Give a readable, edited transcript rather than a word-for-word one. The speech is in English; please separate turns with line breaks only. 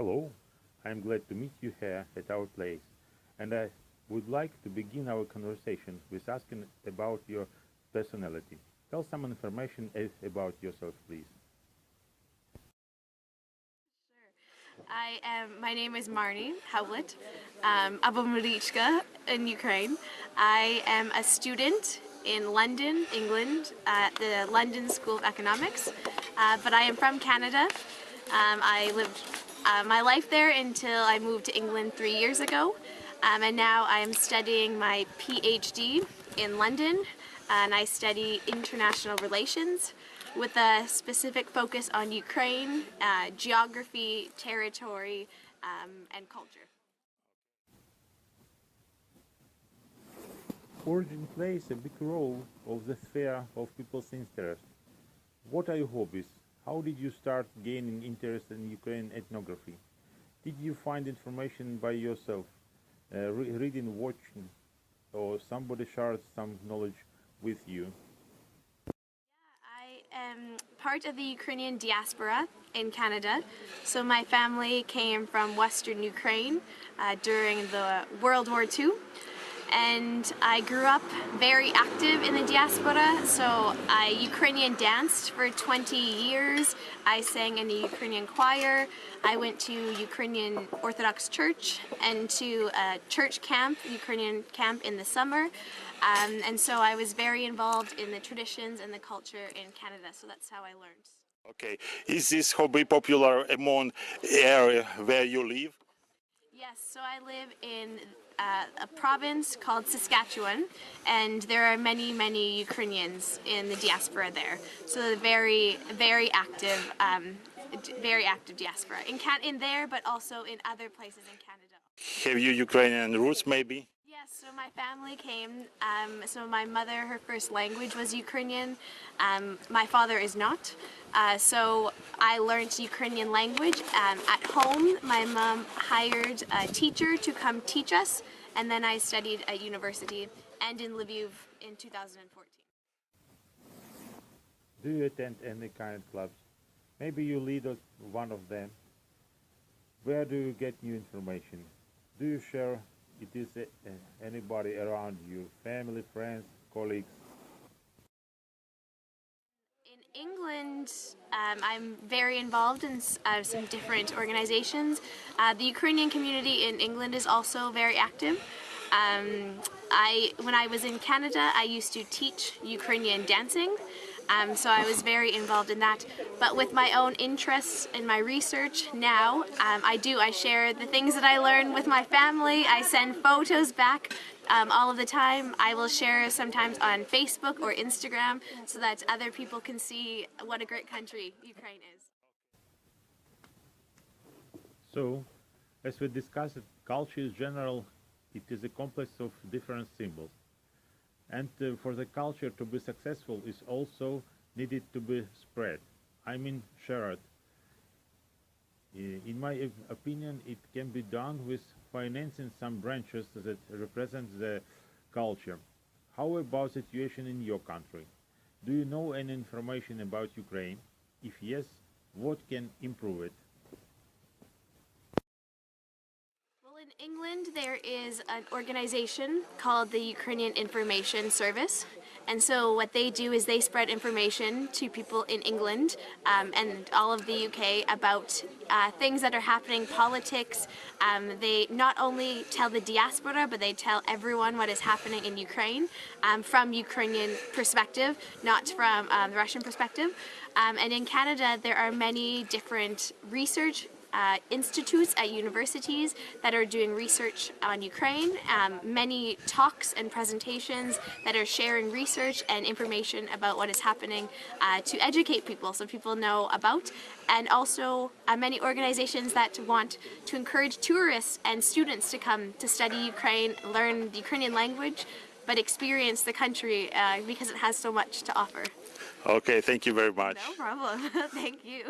Hello, I'm glad to meet you here at our place, and I would like to begin our conversation with asking about your personality. Tell some information about yourself, please.
My name is Marnie Howlett, Abomarichka in Ukraine. I am a student in London, England, at the London School of Economics, but I am from Canada. I lived my life there until I moved to England 3 years ago, and now I am studying my PhD in London, and I study international relations with a specific focus on Ukraine, geography, territory, and culture.
Origin plays a big role of the sphere of people's interest. What are your hobbies? How did you start gaining interest in Ukraine ethnography? Did you find information by yourself, reading, watching, or somebody shared some knowledge with you?
I am part of the Ukrainian diaspora in Canada. So my family came from Western Ukraine during the World War II. And I grew up very active in the diaspora. So I Ukrainian danced for 20 years. I sang in a Ukrainian choir. I went to Ukrainian Orthodox Church and to a church camp, Ukrainian camp in the summer. And so I was very involved in the traditions and the culture in Canada. So that's how I learned.
Okay. Is this hobby popular among area where you live?
Yes, so I live in a province called Saskatchewan, and there are many, many Ukrainians in the diaspora there. So very, very active diaspora in there, but also in other places in Canada.
Have you Ukrainian roots maybe?
Yes, so my family came, so my mother, her first language was Ukrainian. My father is not. So I learned Ukrainian language at home. My mom hired a teacher to come teach us, and then I studied at university and in Lviv in 2014.
Do you attend any kind of clubs? Maybe you lead one of them. Where do you get new information? Do you share it with anybody around you, family, friends, colleagues?
In England, I'm very involved in some different organizations. The Ukrainian community in England is also very active. When I was in Canada, I used to teach Ukrainian dancing. So I was very involved in that. But with my own interests in my research now, I share the things that I learn with my family. I send photos back all of the time. I will share sometimes on Facebook or Instagram so that other people can see what a great country Ukraine is.
So, as we discussed, culture is general. It is a complex of different symbols. And for the culture to be successful is also needed to be spread. I mean shared. In my opinion, it can be done with financing some branches that represent the culture. How about the situation in your country? Do you know any information about Ukraine? If yes, what can improve it?
In England, there is an organization called the Ukrainian Information Service. And so what they do is they spread information to people in England and all of the UK about things that are happening, politics. They not only tell the diaspora, but they tell everyone what is happening in Ukraine from Ukrainian perspective, not from the Russian perspective. And in Canada, there are many different research institutes at universities that are doing research on Ukraine, many talks and presentations that are sharing research and information about what is happening to educate people so people know about, and also many organizations that want to encourage tourists and students to come to study Ukraine, learn the Ukrainian language, but experience the country because it has so much to offer.
Okay, thank you very much.
No problem. Thank you.